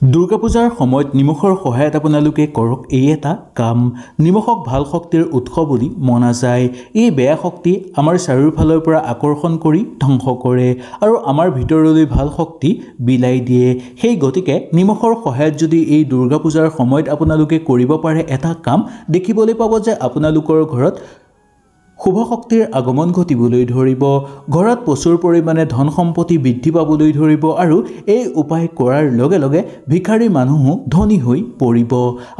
দুৰ্গা পূজাৰ সময়ত নিমখৰ সহায়ত আপোনালোকে কৰক এই এটা কাম। নিমখক ভাল শক্তিৰ উৎস বুলি মনা যায়। এই বেয়া শক্তি আমাৰ চাৰিওফালৰ পৰা আকৰ্ষণ কৰি ধ্বংস কৰে আৰু আমাৰ ভিতৰলৈ ভাল শক্তি বিলাই দিয়ে। সেই গতিকে নিমখৰ সহায়ত যদি এই দুৰ্গা পূজাৰ সময়ত আপোনালোকে কৰিব পাৰে এটা কাম, দেখিবলৈ পাব যে আপোনালোকৰ ঘৰত শুভ শক্তিৰ আগমন ঘটিবলৈ ধৰিব, ঘৰত প্ৰচুৰ পৰিমাণে ধন সম্পত্তি বৃদ্ধি পাবলৈ ধৰিব আৰু এই উপায় কৰাৰ লগে লগে ভিখাৰী মানুহো ধনী হৈ পৰিব।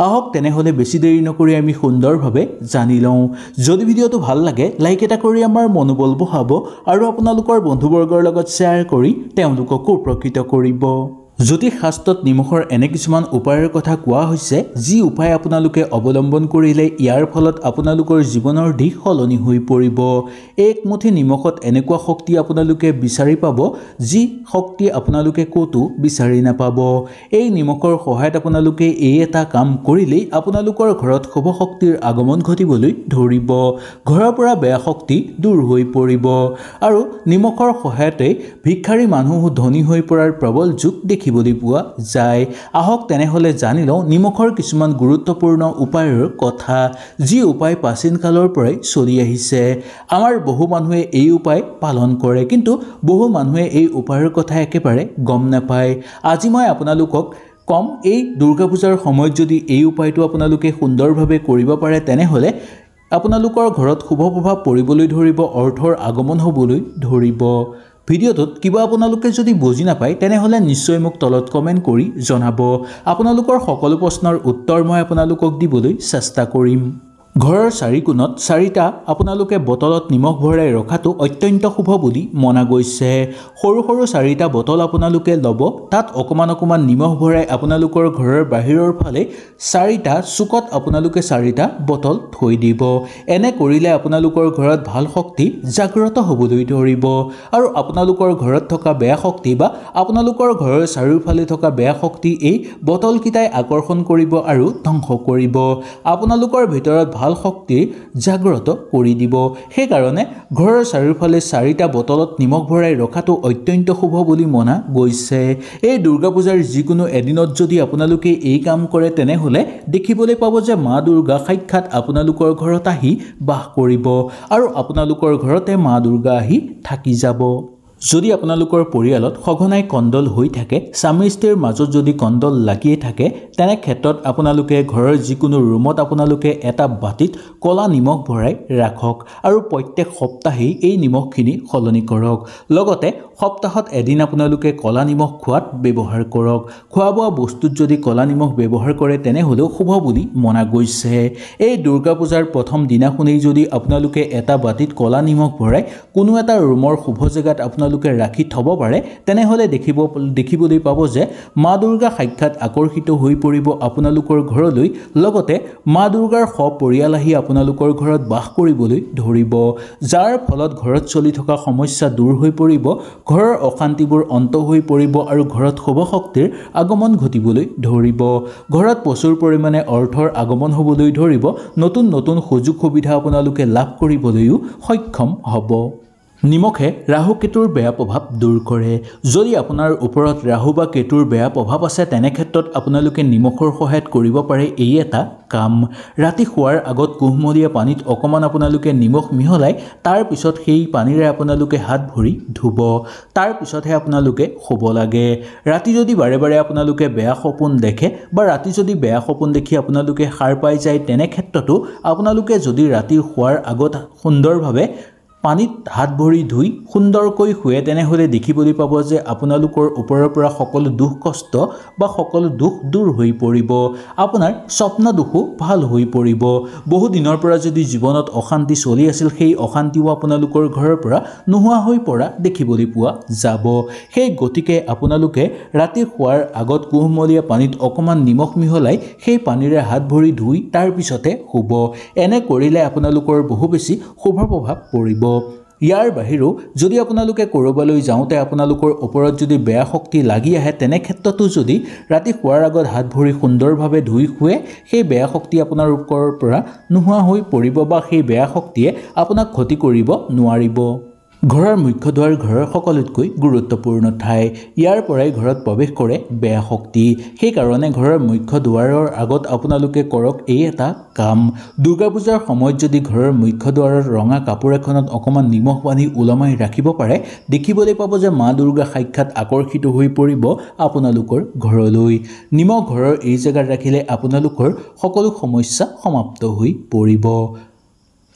আহক তেনেহ'লে বেছি দেৰি নকৰি আমি সুন্দৰভাৱে জানি লওঁ। যদি ভিডিঅ'টো ভাল লাগে লাইক এটা কৰি আমাৰ মনোবল বঢ়াব আৰু আপোনালোকৰ বন্ধুবৰ্গৰ লগত শ্বেয়াৰ কৰি তেওঁলোককো উপকৃত কৰিব। জ্যোতিষ শাস্ত্ৰত নিমখৰ এনে কিছুমান উপায়ৰ কথা কোৱা হৈছে, যি উপায় আপোনালোকে অৱলম্বন কৰিলে ইয়াৰ ফলত আপোনালোকৰ জীৱনৰ দিশ সলনি হৈ পৰিব। এক মুঠি নিমখত এনেকুৱা শক্তি আপোনালোকে বিচাৰি পাব, যি শক্তি আপোনালোকে ক'তো বিচাৰি নাপাব। এই নিমখৰ সহায়ত আপোনালোকে এই এটা কাম কৰিলেই আপোনালোকৰ ঘৰত শুভ শক্তিৰ আগমন ঘটিবলৈ ধৰিব, ঘৰৰ পৰা বেয়া শক্তি দূৰ হৈ পৰিব আৰু নিমখৰ সহায়তে ভিখাৰী মানুহো ধনী হৈ পৰাৰ প্ৰবল যুগ দেখিবলৈ পোৱা যায়। আহক তেনেহ'লে জানি লওঁ নিমখৰ কিছুমান গুৰুত্বপূৰ্ণ উপায়ৰ কথা, যি উপায় প্ৰাচীন কালৰ পৰাই চলি আহিছে। আমাৰ বহু মানুহে এই উপায় পালন কৰে, কিন্তু বহু মানুহে এই উপায়ৰ কথা একেবাৰে গম নাপায়। আজি মই আপোনালোকক কম, এই দুৰ্গা পূজাৰ সময়ত যদি এই উপায়টো আপোনালোকে সুন্দৰভাৱে কৰিব পাৰে তেনেহ'লে আপোনালোকৰ ঘৰত শুভ প্ৰভাৱ পৰিবলৈ ধৰিব, অৰ্থৰ আগমন হ'বলৈ ধৰিব। ভিডিঅ'টোত কিবা আপোনালোকে যদি বুজি নাপায় তেনেহ'লে নিশ্চয় মোক তলত কমেণ্ট কৰি জনাব। আপোনালোকৰ সকলো প্ৰশ্নৰ উত্তৰ মই আপোনালোকক দিবলৈ চেষ্টা কৰিম। ঘৰৰ চাৰিকোণত চাৰিটা আপোনালোকে বটলত নিমখ ভৰাই ৰখাটো অত্যন্ত শুভ বুলি মনা গৈছে। সৰু সৰু চাৰিটা বটল আপোনালোকে ল'ব, তাত অকণমান নিমখ ভৰাই আপোনালোকৰ ঘৰৰ বাহিৰৰ ফালে চাৰিটা চুকত আপোনালোকে চাৰিটা বটল থৈ দিব। এনে কৰিলে আপোনালোকৰ ঘৰত ভাল শক্তি জাগ্ৰত হ'বলৈ ধৰিব আৰু আপোনালোকৰ ঘৰত থকা বেয়া শক্তি বা আপোনালোকৰ ঘৰৰ চাৰিওফালে থকা বেয়া শক্তি এই বটলকেইটাই আকৰ্ষণ কৰিব আৰু ধ্বংস কৰিব। আপোনালোকৰ ভিতৰত ভাল শক্তি জাগ্ৰত কৰি দিব। সেইকাৰণে ঘৰৰ চাৰিওফালে চাৰিটা বটলত নিমখ ভৰাই ৰখাটো অত্যন্ত শুভ বুলি মনা গৈছে। এই দুৰ্গা পূজাৰ যিকোনো এদিনত যদি আপোনালোকে এই কাম কৰে তেনেহ'লে দেখিবলৈ পাব যে মা দুৰ্গা সাক্ষাৎ আপোনালোকৰ ঘৰত আহি বাস কৰিব আৰু আপোনালোকৰ ঘৰতে মা দুৰ্গা আহি থাকি যাব। যদি আপোনালোকৰ পৰিয়ালত সঘনাই কণ্ডল হৈ থাকে, স্বামী স্ত্ৰীৰ মাজত যদি কণ্ডল লাগিয়ে থাকে, তেনে ক্ষেত্ৰত আপোনালোকে ঘৰৰ যিকোনো ৰুমত আপোনালোকে এটা বাতিত ক'লা নিমখ ভৰাই ৰাখক আৰু প্ৰত্যেক সপ্তাহেই এই নিমখখিনি সলনি কৰক। লগতে সপ্তাহত এদিন আপোনালোকে ক'লা নিমখ খোৱাত ব্যৱহাৰ কৰক। খোৱা বোৱা বস্তুত যদি ক'লা নিমখ ব্যৱহাৰ কৰে তেনেহ'লেও শুভ বুলি মনা গৈছে। এই দুৰ্গা পূজাৰ প্ৰথম দিনাখনেই যদি আপোনালোকে এটা বাতিত ক'লা নিমখ ভৰাই কোনো এটা ৰুমৰ শুভ জেগাত আপোনালোকে ৰাখি থ'ব পাৰে তেনেহ'লে দেখিবলৈ পাব যে মা দুৰ্গা সাক্ষাৎ আকৰ্ষিত হৈ পৰিব আপোনালোকৰ ঘৰলৈ। লগতে মা দুৰ্গাৰ সপৰিয়াল আহি আপোনালোকৰ ঘৰত বাস কৰিবলৈ ধৰিব, যাৰ ফলত ঘৰত চলি থকা সমস্যা দূৰ হৈ পৰিব, ঘৰৰ অশান্তিবোৰ অন্ত হৈ পৰিব আৰু ঘৰত শুভ শক্তিৰ আগমন ঘটিবলৈ ধৰিব। ঘৰত প্ৰচুৰ পৰিমাণে অৰ্থৰ আগমন হ'বলৈ ধৰিব, নতুন নতুন সুযোগ সুবিধা আপোনালোকে লাভ কৰিবলৈও সক্ষম হ'ব। নিমখে ৰাহু কেতুৰ বেয়া প্ৰভাৱ দূৰ কৰে। যদি আপোনাৰ ওপৰত ৰাহু বা কেতুৰ বেয়া প্ৰভাৱ আছে তেনে ক্ষেত্ৰত আপোনালোকে নিমখৰ সহায়ত কৰিব পাৰে এই এটা কাম। ৰাতি শোৱাৰ আগত কুহুমলীয়া পানীত অকণমান আপোনালোকে নিমখ মিহলাই তাৰ পিছত সেই পানীৰে আপোনালোকে হাত ভৰি ধুব, তাৰ পিছতহে আপোনালোকে শুব লাগে। ৰাতি যদি বাৰে বাৰে আপোনালোকে বেয়া সপোন দেখে বা ৰাতি যদি বেয়া সপোন দেখি আপোনালোকে সাৰ পাই যায় তেনে ক্ষেত্ৰতো আপোনালোকে যদি ৰাতি শোৱাৰ আগত সুন্দৰভাৱে পানীত হাত ভৰি ধুই সুন্দৰকৈ শুৱে তেনেহ'লে দেখিবলৈ পাব যে আপোনালোকৰ ওপৰৰ পৰা সকলো দুখ কষ্ট বা সকলো দুখ দূৰ হৈ পৰিব। আপোনাৰ স্বপ্ন দুখো ভাল হৈ পৰিব। বহু দিনৰ পৰা যদি জীৱনত অশান্তি চলি আছিল, সেই অশান্তিও আপোনালোকৰ ঘৰৰ পৰা নোহোৱা হৈ পৰা দেখিবলৈ পোৱা যাব। সেই গতিকে আপোনালোকে ৰাতি শোৱাৰ আগত কুহুমলীয়া পানীত অকণমান নিমখ মিহলাই সেই পানীৰে হাত ভৰি ধুই তাৰ পিছতে শুব। এনে কৰিলে আপোনালোকৰ বহু বেছি শুভ প্ৰভাৱ পৰিব। ইয়াৰ বাহিৰেও যদি আপোনালোকে ক'ৰবালৈ যাওঁতে আপোনালোকৰ ওপৰত যদি বেয়া শক্তি লাগি আহে তেনে ক্ষেত্ৰতো যদি ৰাতি শোৱাৰ আগত হাত ভৰি সুন্দৰভাৱে ধুই শুৱে, সেই বেয়া শক্তি আপোনালোকৰ পৰা নোহোৱা হৈ পৰিব বা সেই বেয়া শক্তিয়ে আপোনাক ক্ষতি কৰিব নোৱাৰিব। ঘৰৰ মুখ্য দুৱাৰ ঘৰৰ সকলোতকৈ গুৰুত্বপূৰ্ণ ঠাই। ইয়াৰ পৰাই ঘৰত প্ৰৱেশ কৰে বেয়া শক্তি। সেইকাৰণে ঘৰৰ মুখ্য দুৱাৰৰ আগত আপোনালোকে কৰক এই এটা কাম। দুৰ্গা পূজাৰ সময়ত যদি ঘৰৰ মুখ্য দুৱাৰত ৰঙা কাপোৰ এখনত অকণমান নিমখ বান্ধি ওলমাই ৰাখিব পাৰে, দেখিবলৈ পাব যে মা দুৰ্গা সাক্ষাৎ আকৰ্ষিত হৈ পৰিব আপোনালোকৰ ঘৰলৈ। নিমখ ঘৰৰ এই জেগাত ৰাখিলে আপোনালোকৰ সকলো সমস্যা সমাপ্ত হৈ পৰিব।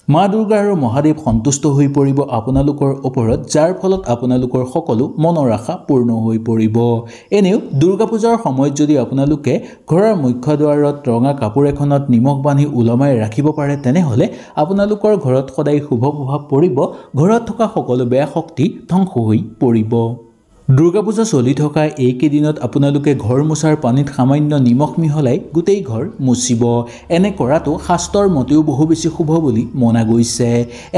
মা দুৰ্গা আৰু মহাদেৱ সন্তুষ্ট হৈ পৰিব আপোনালোকৰ ওপৰত, যাৰ ফলত আপোনালোকৰ সকলো মনৰ আশা পূৰ্ণ হৈ পৰিব। এনেও দুৰ্গা পূজাৰ সময়ত যদি আপোনালোকে ঘৰৰ মুখ্য দুৱাৰত ৰঙা কাপোৰ এখনত নিমখ বান্ধি ওলমাই ৰাখিব পাৰে, তেনেহ'লে আপোনালোকৰ ঘৰত সদায় শুভ প্ৰভাৱ পৰিব, ঘৰত থকা সকলো বেয়া শক্তি ধ্বংস হৈ পৰিব। দুৰ্গা পূজা চলি থকা এইকেইদিনত আপোনালোকে ঘৰ মোচাৰ পানীত সামান্য নিমখ মিহলাই গোটেই ঘৰ মুচিব। এনে কৰাটো শাস্ত্ৰৰ মতেও বহু বেছি শুভ বুলি মনা গৈছে।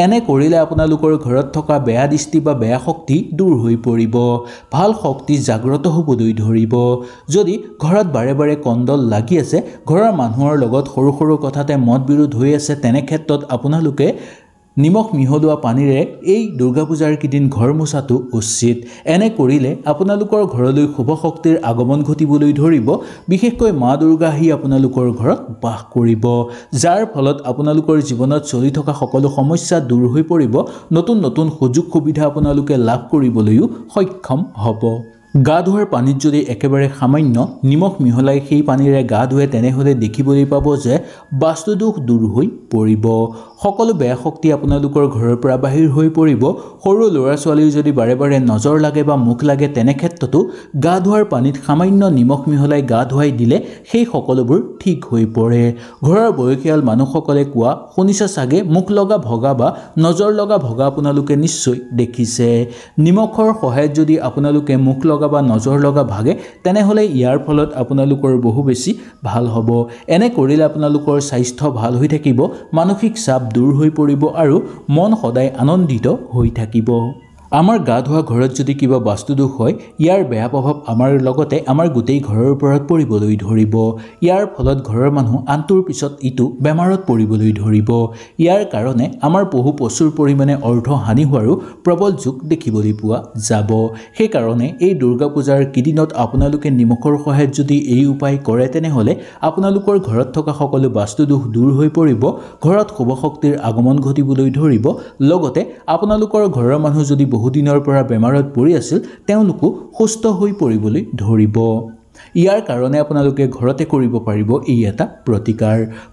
এনে কৰিলে আপোনালোকৰ ঘৰত থকা বেয়া দৃষ্টি বা বেয়া শক্তি দূৰ হৈ পৰিব, ভাল শক্তি জাগ্ৰত হ'বলৈ ধৰিব। যদি ঘৰত বাৰে বাৰে কণ্ডল লাগি আছে, ঘৰৰ মানুহৰ লগত সৰু সৰু কথাতে মত বিৰোধ হৈ আছে, তেনে ক্ষেত্ৰত আপোনালোকে নিমখ মিহলোৱা পানীৰে এই দুৰ্গা পূজাৰ কেইদিন ঘৰ মোচাটো উচিত। এনে কৰিলে আপোনালোকৰ ঘৰলৈ শুভ শক্তিৰ আগমন ঘটিবলৈ ধৰিব। বিশেষকৈ মা দুৰ্গা আহি আপোনালোকৰ ঘৰত বাস কৰিব, যাৰ ফলত আপোনালোকৰ জীৱনত চলি থকা সকলো সমস্যা দূৰ হৈ পৰিব। নতুন নতুন সুযোগ সুবিধা আপোনালোকে লাভ কৰিবলৈও সক্ষম হ'ব। গা ধোৱাৰ পানীত যদি একেবাৰে সামান্য নিমখ মিহলাই সেই পানীৰে গা ধুৱে, তেনেহ'লে দেখিবলৈ পাব যে বাস্তুদোষ দূৰ হৈ পৰিব, সকলো বেয়া শক্তি আপোনালোকৰ ঘৰৰ পৰা বাহিৰ হৈ পৰিব। সৰু ল'ৰা ছোৱালীৰ যদি বাৰে বাৰে নজৰ লাগে বা মুখ লাগে, তেনে ক্ষেত্ৰতো গা ধোৱাৰ পানীত সামান্য নিমখ মিহলাই গা ধুৱাই দিলে সেই সকলোবোৰ ঠিক হৈ পৰে। ঘৰৰ বয়সীয়াল মানুহসকলে কোৱা শুনিছে চাগে, মুখ লগা ভগা বা নজৰ লগা ভগা আপোনালোকে নিশ্চয় দেখিছে। নিমখৰ সহায়ত যদি আপোনালোকে মুখ লগা বা নজৰ লগা ভাগে, তেনেহ'লে ইয়াৰ ফলত আপোনালোকৰ বহু বেছি ভাল হ'ব। এনে কৰিলে আপোনালোকৰ স্বাস্থ্য ভাল হৈ থাকিব, মানসিক চাপ দূৰ হৈ পৰিব আৰু মন সদায় আনন্দিত হৈ থাকিব। আমাৰ গা ধোৱা ঘৰত যদি কিবা বাস্তুদোষ হয়, ইয়াৰ বেয়া প্ৰভাৱ আমাৰ লগতে আমাৰ গোটেই ঘৰৰ ওপৰত পৰিবলৈ ধৰিব। ইয়াৰ ফলত ঘৰৰ মানুহ আনটোৰ পিছত ইটো বেমাৰত পৰিবলৈ ধৰিব। ইয়াৰ কাৰণে আমাৰ প্ৰচুৰ পৰিমাণে অৰ্থ হানি হোৱাৰো প্ৰবল যোগ দেখিবলৈ পোৱা যাব। সেইকাৰণে এই দুৰ্গা পূজাৰ কেইদিনত আপোনালোকে নিমখৰ সহায়ত যদি এই উপায় কৰে, তেনেহ'লে আপোনালোকৰ ঘৰত থকা সকলো বাস্তুদোষ দূৰ হৈ পৰিব, ঘৰত শুভ শক্তিৰ আগমন ঘটিবলৈ ধৰিব। লগতে আপোনালোকৰ ঘৰৰ মানুহ যদি বহুদিনৰ পৰা বেমাৰত পৰি আছিল, তেওঁলোকো সুস্থ হৈ পৰিবলৈ ধৰিব। ইয়াৰ কাৰণে আপোনালোকে ঘৰতে কৰিব পাৰিব এই এটা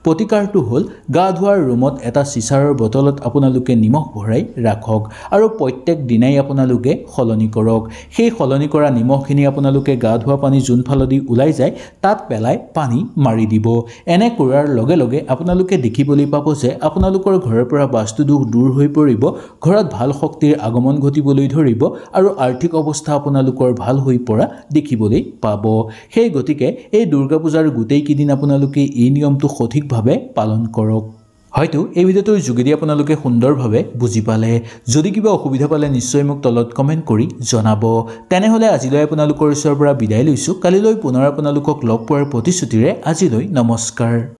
প্ৰতিকাৰটো হ'ল, গা ধোৱাৰ ৰুমত এটা চিচাৰৰ বটলত আপোনালোকে নিমখ ভৰাই ৰাখক আৰু প্ৰত্যেক দিনাই আপোনালোকে সলনি কৰক। সেই সলনি কৰা নিমখখিনি আপোনালোকে গা ধোৱা পানী যোনফালেদি ওলাই যায় তাত পেলাই পানী মাৰি দিব। এনে কৰাৰ লগে লগে আপোনালোকে দেখিবলৈ পাব যে আপোনালোকৰ ঘৰৰ পৰা বাস্তুদোষ দূৰ হৈ পৰিব, ঘৰত ভাল শক্তিৰ আগমন ঘটিবলৈ ধৰিব আৰু আৰ্থিক অৱস্থা আপোনালোকৰ ভাল হৈ পৰা দেখিবলৈ পাব। সেই গতিকে এই দুৰ্গা পূজাৰ গোটেই কেইদিন আপোনালোকে এই নিয়মটো সঠিকভাৱে পালন কৰক। হয়তো এই ভিডিঅ'টোৰ যোগেদি আপোনালোকে সুন্দৰভাৱে বুজি পালে। যদি কিবা অসুবিধা পালে নিশ্চয় মোক তলত কমেণ্ট কৰি জনাব। তেনেহ'লে আজিলৈ আপোনালোকৰ ওচৰৰ পৰা বিদায় লৈছোঁ। কালিলৈ পুনৰ আপোনালোকক লগ পোৱাৰ প্ৰতিশ্ৰুতিৰে আজিলৈ নমস্কাৰ।